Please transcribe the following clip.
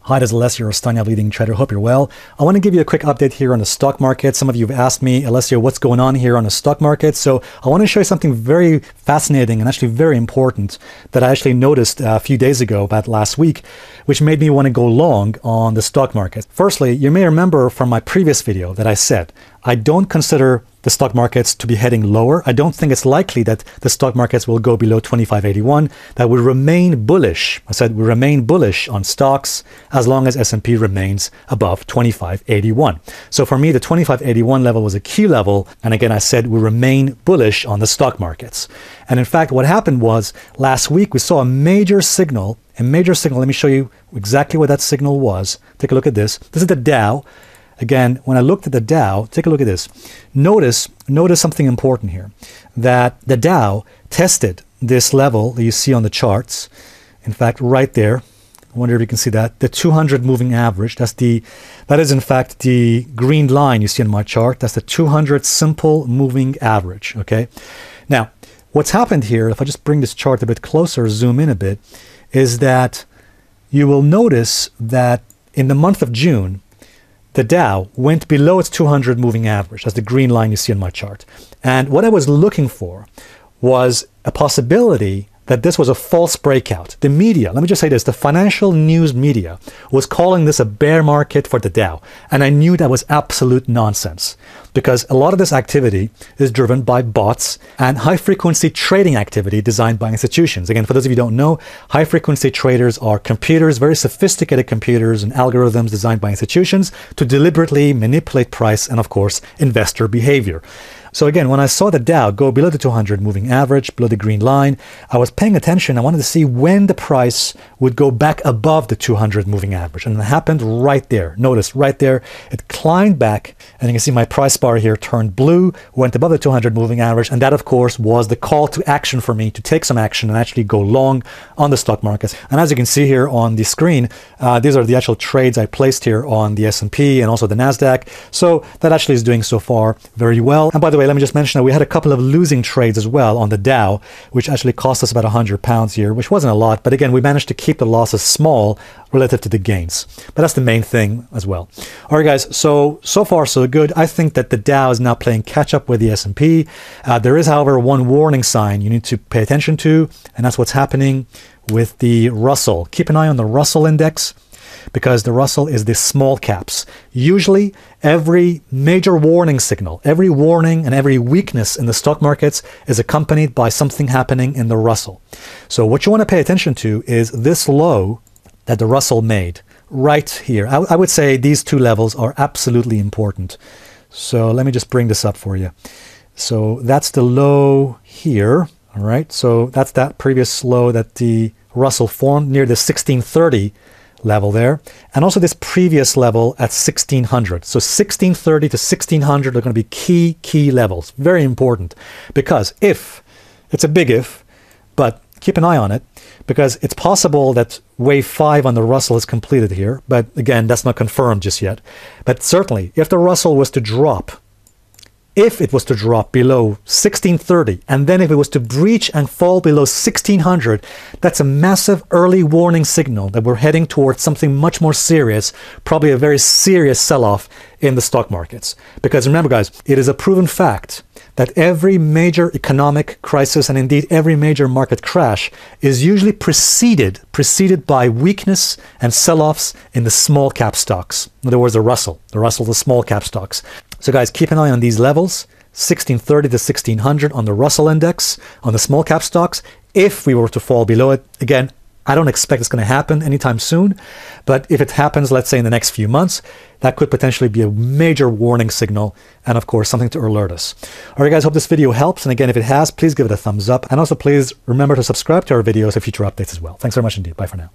Hi, this is Alessio, Rastani, leading trader. Hope you're well. I want to give you a quick update here on the stock market. Some of you have asked me, Alessio, what's going on here on the stock market? So I want to show you something very fascinating and actually very important that I actually noticed a few days ago, about last week, which made me want to go long on the stock market. Firstly, you may remember from my previous video that I said, I don't consider the stock markets to be heading lower. I don't think it's likely that the stock markets will go below 2581. That will remain bullish. I said we remain bullish on stocks as long as S&P remains above 2581. So for me, the 2581 level was a key level. And again, I said we remain bullish on the stock markets. And in fact, what happened was last week we saw a major signal. Let me show you exactly what that signal was. Take a look at this. This is the Dow. Again, when I looked at the Dow, take a look at this. Notice something important here, that the Dow tested this level that you see on the charts. In fact, right there, I wonder if you can see that, the 200 moving average. That is in fact the green line you see on my chart. That's the 200 simple moving average. Okay. Now, what's happened here, if I just bring this chart a bit closer, zoom in a bit, is that you will notice that in the month of June, the Dow went below its 200 moving average. That's the green line you see on my chart. And what I was looking for was a possibility that this was a false breakout. The media, let me just say this, the financial news media was calling this a bear market for the Dow. And I knew that was absolute nonsense because a lot of this activity is driven by bots and high-frequency trading activity designed by institutions. Again, for those of you who don't know, high-frequency traders are computers, very sophisticated computers and algorithms designed by institutions to deliberately manipulate price and, of course, investor behavior. So again, when I saw the Dow go below the 200 moving average, below the green line, I was paying attention. I wanted to see when the price would go back above the 200 moving average. And it happened right there. Notice right there, it climbed back. And you can see my price bar here turned blue, went above the 200 moving average. And that, of course, was the call to action for me to take some action and actually go long on the stock markets. And as you can see here on the screen, these are the actual trades I placed here on the S&P and also the NASDAQ. So that actually is doing so far very well. And by the way, let me just mention that we had a couple of losing trades as well on the Dow, which actually cost us about £100 here, which wasn't a lot. But again, we managed to keep the losses small relative to the gains. But that's the main thing as well. All right, guys. So far, so good. I think that the Dow is now playing catch up with the S&P. There is, however, one warning sign you need to pay attention to, and that's what's happening with the Russell. Keep an eye on the Russell index, because the Russell is the small caps. Usually, every major warning signal, every warning and every weakness in the stock markets is accompanied by something happening in the Russell. So what you want to pay attention to is this low that the Russell made right here. I would say these two levels are absolutely important. So let me just bring this up for you. So that's the low here. All right. So that's that previous low that the Russell formed near the 1630 level there, and also this previous level at 1600. So 1630 to 1600 are going to be key levels. Very important, because if, it's a big if, but keep an eye on it, because it's possible that wave 5 on the Russell is completed here, but again, that's not confirmed just yet. But certainly, if the Russell was to drop, below 1630, and then if it was to breach and fall below 1600, that's a massive early warning signal that we're heading towards something much more serious, probably a very serious sell-off in the stock markets. Because remember, guys, it is a proven fact that every major economic crisis and indeed every major market crash is usually preceded by weakness and sell-offs in the small cap stocks. In other words, the Russell, the small cap stocks. So guys, keep an eye on these levels, 1630 to 1600 on the Russell index, on the small cap stocks. If we were to fall below it, again, I don't expect it's going to happen anytime soon, but if it happens, let's say in the next few months, that could potentially be a major warning signal and, of course, something to alert us. All right, guys, hope this video helps. And again, if it has, please give it a thumbs up. And also, please remember to subscribe to our videos for future updates as well. Thanks very much indeed. Bye for now.